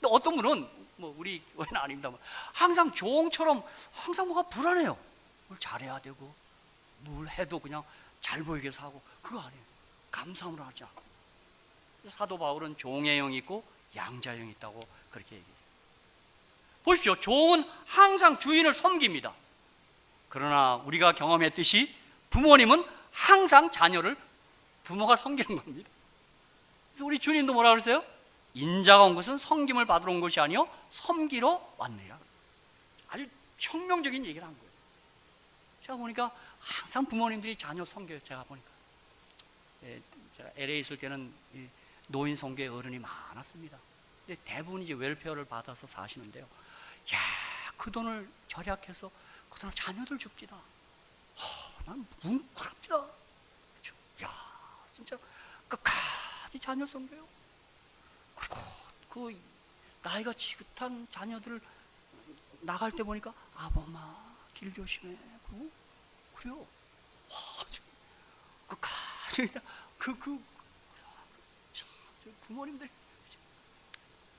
근데 어떤 분은 뭐 우리 교회는 아닙니다만 항상 종처럼 항상 뭐가 불안해요. 뭘 잘해야 되고 뭘 해도 그냥 잘 보이게 해서 하고 그거 아니에요. 감사함으로 하지 않고. 사도 바울은 종의 영이 있고 양자의 영이 있다고 그렇게 얘기했어요. 보십시오. 종은 항상 주인을 섬깁니다. 그러나 우리가 경험했듯이 부모님은 항상 자녀를 부모가 섬기는 겁니다. 그래서 우리 주님도 뭐라 그랬어요? 인자가 온 것은 섬김을 받으러 온 것이 아니요 섬기러 왔느니라. 아주 혁명적인 얘기를 한 거예요. 제가 보니까 항상 부모님들이 자녀 섬겨요. 제가 보니까 제가 LA 있을 때는 노인 성교에 어른이 많았습니다. 근데 대부분 이제 웰페어를 받아서 사시는데요. 야, 그 돈을 절약해서 그 돈을 자녀들 줍디다. 난 뭉클합니다. 그렇죠? 야, 진짜 끝까지 자녀 섬겨요. 그리고 그 나이가 지긋한 자녀들 나갈 때 보니까 아범마 길 조심해. 그래요. 와, 끝까지 부모님들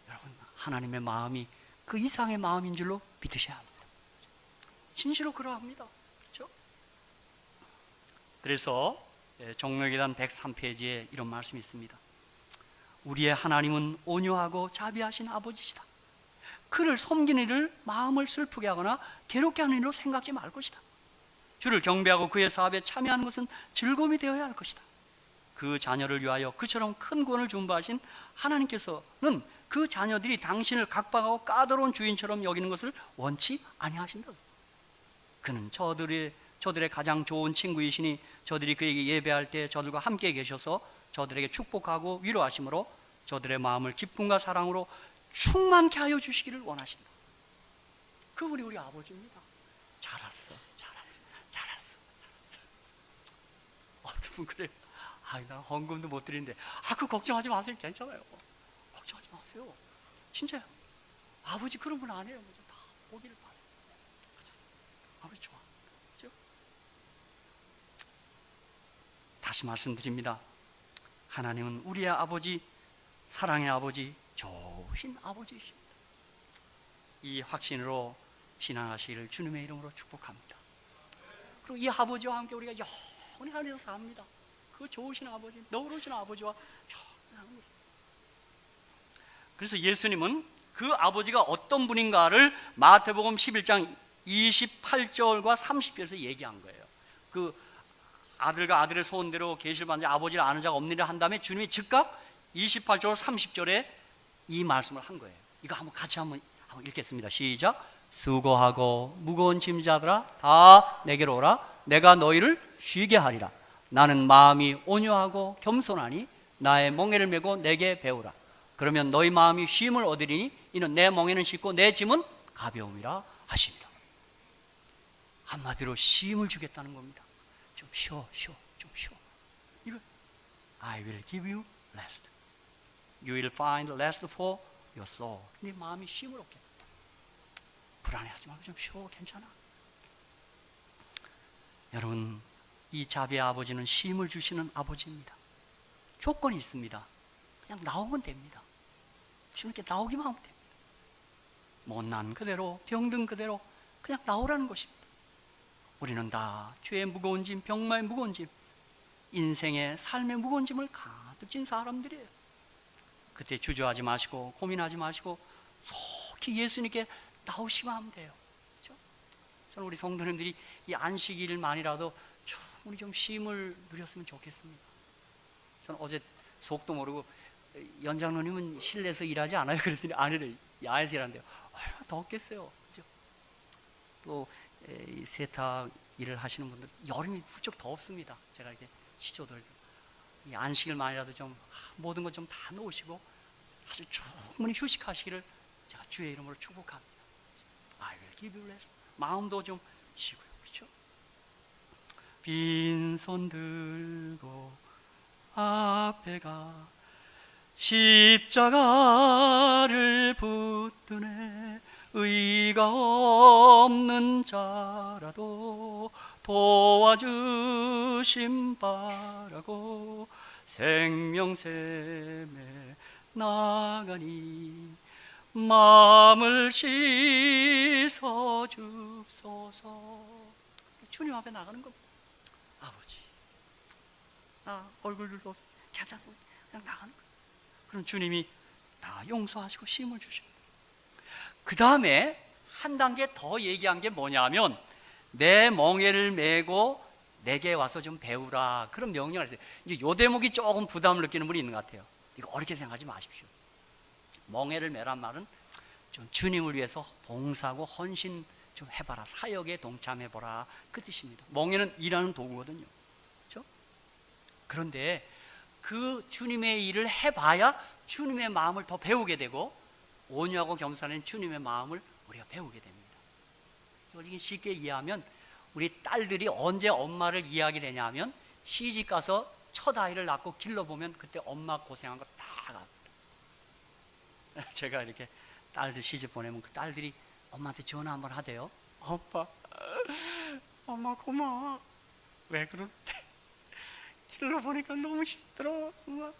여러분 하나님의 마음이 그 이상의 마음인 줄로 믿으셔야 합니다. 진실로 그러합니다. 그렇죠? 그래서 정록이란 103페이지에 이런 말씀이 있습니다. 우리의 하나님은 온유하고 자비하신 아버지시다. 그를 섬기는 일을 마음을 슬프게 하거나 괴롭게 하는 일로 생각지 말 것이다. 주를 경배하고 그의 사업에 참여하는 것은 즐거움이 되어야 할 것이다. 그 자녀를 위하여 그처럼 큰 구원을 준비하신 하나님께서는 그 자녀들이 당신을 각박하고 까다로운 주인처럼 여기는 것을 원치 아니하신다. 그는 저들의 가장 좋은 친구이시니 저들이 그에게 예배할 때 저들과 함께 계셔서 저들에게 축복하고 위로하심으로 저들의 마음을 기쁨과 사랑으로 충만케 하여 주시기를 원하신다. 그분이 우리 아버지입니다. 잘했어. 어떤 분 그래요. 나 헌금도 못 드리는데 그거 걱정하지 마세요. 괜찮아요. 걱정하지 마세요. 진짜요. 아버지 그런 분 아니에요. 다 보기를 바래요. 아버지 좋아. 그렇죠? 다시 말씀드립니다. 하나님은 우리의 아버지, 사랑의 아버지, 좋으신 아버지이십니다. 이 확신으로 신앙하시기를 주님의 이름으로 축복합니다. 그리고 이 아버지와 함께 우리가 영원히 하늘에서 삽니다. 그 좋으신 아버지, 너그러우신 아버지와 평생. 그래서 예수님은 그 아버지가 어떤 분인가를 마태복음 11장 28절과 30절에서 얘기한 거예요. 그 아들과 아들의 소원대로 계시를 받는 자 아버지를 아는 자가 없느니라 한 다음에 주님이 즉각 28절 30절에 이 말씀을 한 거예요. 이거 같이 한번 읽겠습니다. 시작. 수고하고 무거운 짐자들아 다 내게로 오라. 내가 너희를 쉬게 하리라. 나는 마음이 온유하고 겸손하니 나의 멍에를 메고 내게 배우라. 그러면 너희 마음이 쉼을 얻으리니 이는 내 멍에는 쉽고 내 짐은 가벼움이라 하시니라. 한마디로 쉼을 주겠다는 겁니다. 좀 쉬어. 이거 I will give you rest. You will find rest for your soul. 네 마음이 쉼을 얻게. 불안해하지 말고 좀 쉬어. 괜찮아. 여러분, 이 자비의 아버지는 쉼을 주시는 아버지입니다. 조건이 있습니다. 그냥 나오면 됩니다. 주님께 나오기만 하면 됩니다. 못난 그대로, 병든 그대로 그냥 나오라는 것입니다. 우리는 다 죄의 무거운 짐, 병마의 무거운 짐, 인생의 삶의 무거운 짐을 가득 진 사람들이에요. 그때 주저하지 마시고 고민하지 마시고 속히 예수님께 나오시면 하면 돼요. 그렇죠? 저는 우리 성도님들이 이 안식일만이라도 우리 좀 쉼을 누렸으면 좋겠습니다. 저는 어제 속도 모르고 연장로님은 실내에서 일하지 않아요? 그랬더니 아니래, 야외에서 일하는데요. 얼마나 덥겠어요. 그죠? 또 세탁 일을 하시는 분들 여름이 부쩍 덥습니다. 제가 이렇게 시조들 이 안식일만이라도 좀 모든 것 좀 다 놓으시고 아주 충분히 휴식하시기를 제가 주의 이름으로 축복합니다. I will give you rest. 마음도 좀 쉬고요. 그렇죠? 빈손 들고 앞에 가 십자가를 붙드네. 의가 없는 자라도 도와주심 바라고 생명샘에 나가니 마음을 씻어 줍소서. 주님 앞에 나가는 겁니다. 아버지, 나 얼굴들도 괜찮습니다. 그냥 나가는 거예요. 그럼 주님이 다 용서하시고 쉼을 주십니다. 그 다음에 한 단계 더 얘기한 게 뭐냐면 내 멍에를 메고 내게 와서 좀 배우라, 그런 명령을 했어요. 이제 요 대목이 조금 부담을 느끼는 분이 있는 것 같아요. 이거 어렵게 생각하지 마십시오. 멍에를 메란 말은 좀 주님을 위해서 봉사하고 헌신 좀 해봐라, 사역에 동참해보라, 그 뜻입니다. 멍에는 일하는 도구거든요. 그렇죠? 그런데 그 주님의 일을 해봐야 주님의 마음을 더 배우게 되고 온유하고 겸손한 주님의 마음을 우리가 배우게 됩니다. 그래서 쉽게 이해하면 우리 딸들이 언제 엄마를 이해하게 되냐면 시집 가서 첫 아이를 낳고 길러보면 그때 엄마 고생한 거 다 알아. 제가 이렇게 딸들 시집 보내면 그 딸들이 엄마한테 전화 한번 하대요. 오빠, 엄마 고마워. 왜 그러는데? 길러보니까 너무 힘들어. 엄마.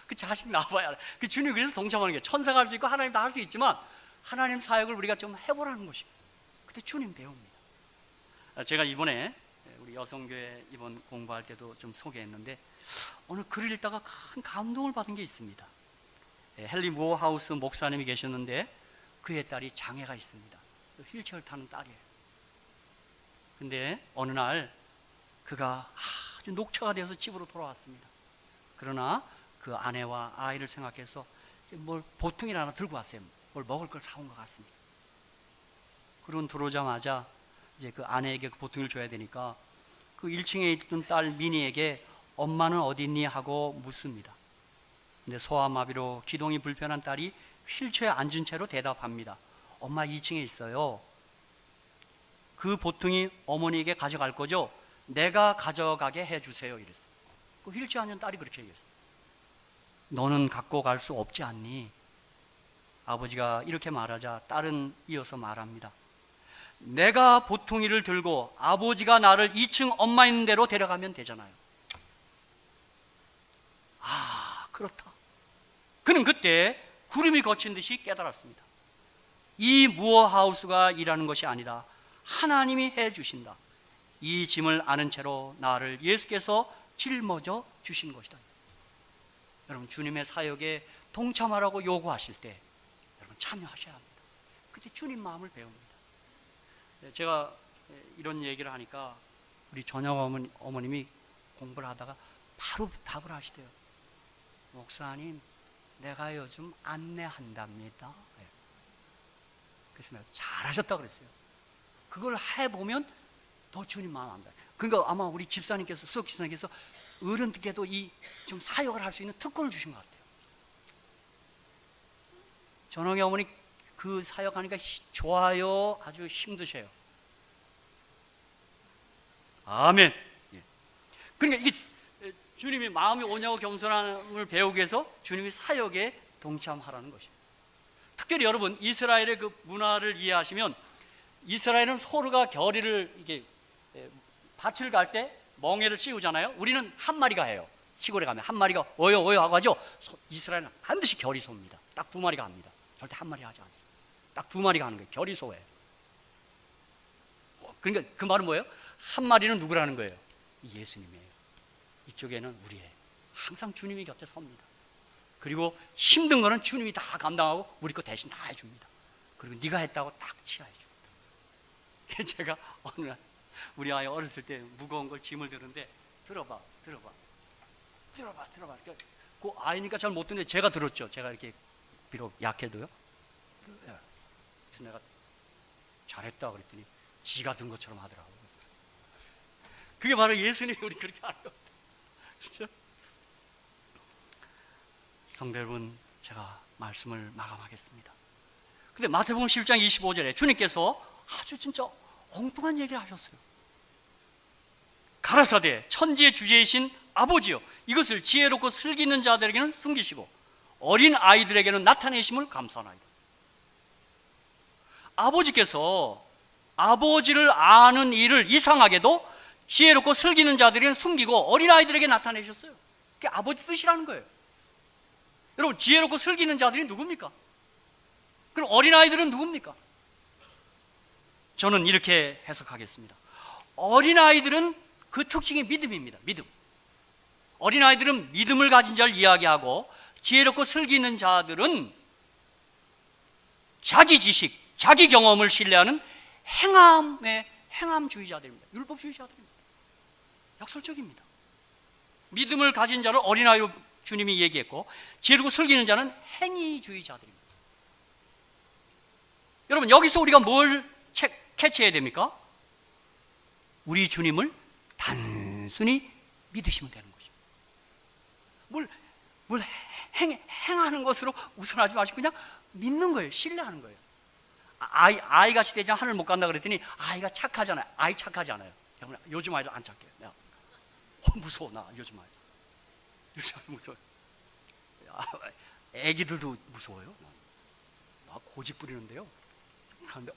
그 자식 낳아봐야 그 주님 그래서 동참하는 게 천사가 할 수 있고 하나님 다 할 수 있지만 하나님 사역을 우리가 좀 해보라는 것입니다. 그때 주님 배웁니다. 제가 이번에 우리 여성교회 이번 공부할 때도 좀 소개했는데 오늘 글을 읽다가 큰 감동을 받은 게 있습니다. 헨리 무어하우스 목사님이 계셨는데 그의 딸이 장애가 있습니다. 휠체어를 타는 딸이에요. 근데 어느 날 그가 아주 녹초가 되어서 집으로 돌아왔습니다. 그러나 그 아내와 아이를 생각해서 뭘 보통이라나 들고 왔어요. 뭘 먹을 걸 사온 것 같습니다. 그런 들어오자마자 이제 그 아내에게 그 보통을 줘야 되니까 그 1층에 있던 딸 미니에게 엄마는 어디 있니 하고 묻습니다. 근데 소아마비로 기동이 불편한 딸이 휠체어에 앉은 채로 대답합니다. 엄마 2층에 있어요. 그 보통이 어머니에게 가져갈 거죠? 내가 가져가게 해주세요. 이랬어요. 그 휠체어에 앉은 딸이 그렇게 얘기했어요. 너는 갖고 갈 수 없지 않니? 아버지가 이렇게 말하자 딸은 이어서 말합니다. 내가 보통이를 들고 아버지가 나를 2층 엄마 있는 데로 데려가면 되잖아요. 아, 그렇다. 그는 그때 구름이 거친 듯이 깨달았습니다. 이 무어하우스가 일하는 것이 아니라 하나님이 해주신다. 이 짐을 아는 채로 나를 예수께서 짊어져 주신 것이다. 여러분, 주님의 사역에 동참하라고 요구하실 때 여러분 참여하셔야 합니다. 그때 주님 마음을 배웁니다. 제가 이런 얘기를 하니까 우리 전영 어머님이 공부를 하다가 바로 답을 하시대요. 목사님, 내가 요즘 안내한답니다. 그래서 내가 잘하셨다 그랬어요. 그걸 해보면 더 주님 마음 안다. 그러니까 아마 우리 집사님께서, 수석 집사님께서 어른들께도 이 좀 사역을 할 수 있는 특권을 주신 것 같아요. 전영희 어머니 그 사역하니까 좋아요. 아주 힘드셔요. 아멘. 그러니까 이게 주님이 마음이 오냐고 겸손함을 배우기 위해서 주님이 사역에 동참하라는 것입니다. 특별히 여러분, 이스라엘의 그 문화를 이해하시면 이스라엘은 소르가 겨리를 이게 밭을 갈 때 멍에를 씌우잖아요. 우리는 한 마리가 해요. 시골에 가면 한 마리가 어여 하고 하죠. 이스라엘은 반드시 겨리소입니다. 딱 2마리가 합니다. 절대 한 마리 하지 않습니다. 딱 2마리가 하는 거예요. 겨리소예요. 그러니까 그 말은 뭐예요? 한 마리는 누구라는 거예요? 예수님이에요. 이쪽에는 우리예요. 항상 주님이 곁에 섭니다. 그리고 힘든 거는 주님이 다 감당하고 우리 거 대신 다 해줍니다. 그리고 네가 했다고 딱 치하해 줍니다. 제가 어느 날 우리 아이 어렸을 때 무거운 걸 짐을 드는데 들어봐. 그 아이니까 잘 못 듣는데 제가 들었죠. 제가 이렇게 비록 약해도요. 그래서 내가 잘했다 그랬더니 지가 든 것처럼 하더라고요. 그게 바로 예수님이 우리 그렇게 하는 겁니다. 그렇죠? 성도 여러분, 제가 말씀을 마감하겠습니다. 근데 마태복음 11장 25절에 주님께서 아주 진짜 엉뚱한 얘기를 하셨어요. 가라사대 천지의 주제이신 아버지여, 이것을 지혜롭고 슬기있는 자들에게는 숨기시고 어린 아이들에게는 나타내심을 감사하나이다. 아버지께서 아버지를 아는 일을 이상하게도 지혜롭고 슬기있는 자들에게는 숨기고 어린 아이들에게 나타내셨어요. 그게 아버지 뜻이라는 거예요. 여러분, 지혜롭고 슬기있는 자들이 누굽니까? 그럼 어린 아이들은 누굽니까? 저는 이렇게 해석하겠습니다. 어린 아이들은 그 특징이 믿음입니다. 믿음. 어린 아이들은 믿음을 가진 자를 이야기하고, 지혜롭고 슬기 있는 자들은 자기 지식, 자기 경험을 신뢰하는 행함주의자들입니다. 율법주의자들입니다. 약설적입니다. 믿음을 가진 자를 어린아이로 주님이 얘기했고, 지혜롭고 슬기 있는 자는 행위주의자들입니다. 여러분, 여기서 우리가 뭘 캐치해야 됩니까? 우리 주님을 단순히 믿으시면 되는 것입니다. 뭘 행하는 것으로 우선하지 마시고 그냥 믿는 거예요. 신뢰하는 거예요. 아이같이 되지 하늘 못 간다 그랬더니 아이가 착하잖아요. 아이 착하지 않아요. 요즘 아이들 안 착해요. 무서워. 나 요즘 아이들 무서워요. 애기들도 무서워요. 나 고집 부리는데요. 그런데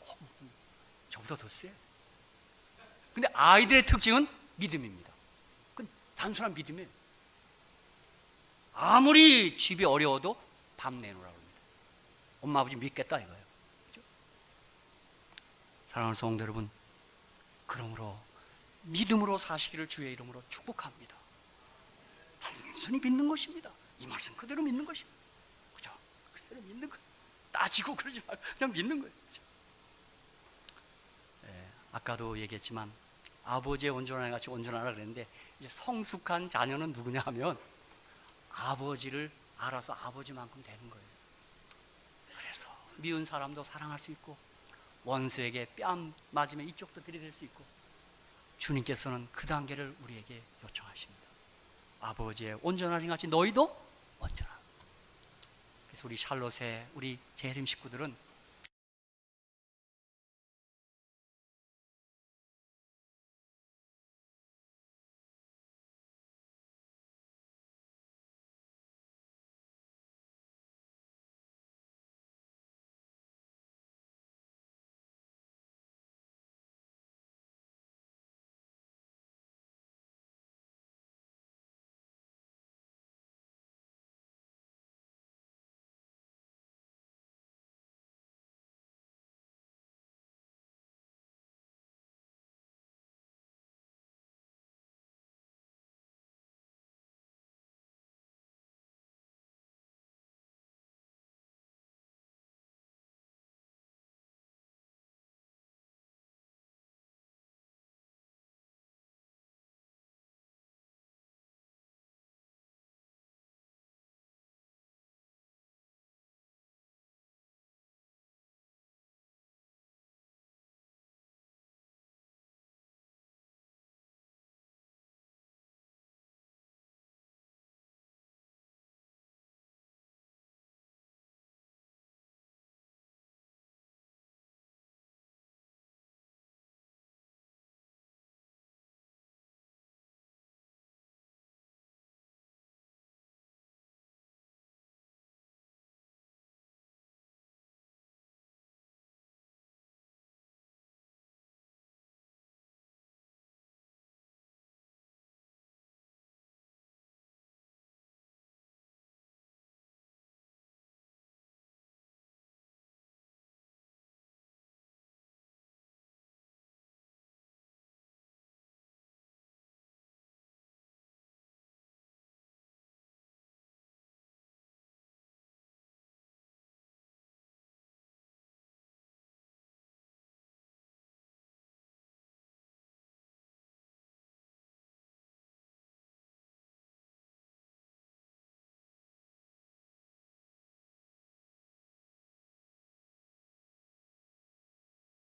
저보다 더 세. 근데 아이들의 특징은 믿음입니다. 그건 단순한 믿음이에요. 아무리 집이 어려워도 밥 내놓으라고 합니다. 엄마 아버지 믿겠다 이거예요. 그렇죠? 사랑하는 성도 여러분, 그러므로 믿음으로 사시기를 주의 이름으로 축복합니다. 단순히 믿는 것입니다. 이 말씀 그대로 믿는 것입니다. 그죠? 그대로 믿는 거예요. 따지고 그러지 말고 그냥 믿는 거예요. 예, 아까도 얘기했지만 아버지의 온전함 같이 온전하라 그랬는데, 이제 성숙한 자녀는 누구냐 하면 아버지를 알아서 아버지만큼 되는 거예요. 그래서 미운 사람도 사랑할 수 있고, 원수에게 뺨 맞으면 이쪽도 들이댈 수 있고, 주님께서는 그 단계를 우리에게 요청하십니다. 아버지의 온전하신 같이 너희도 온전하라. 그래서 우리 샬롯의 우리 재림 식구들은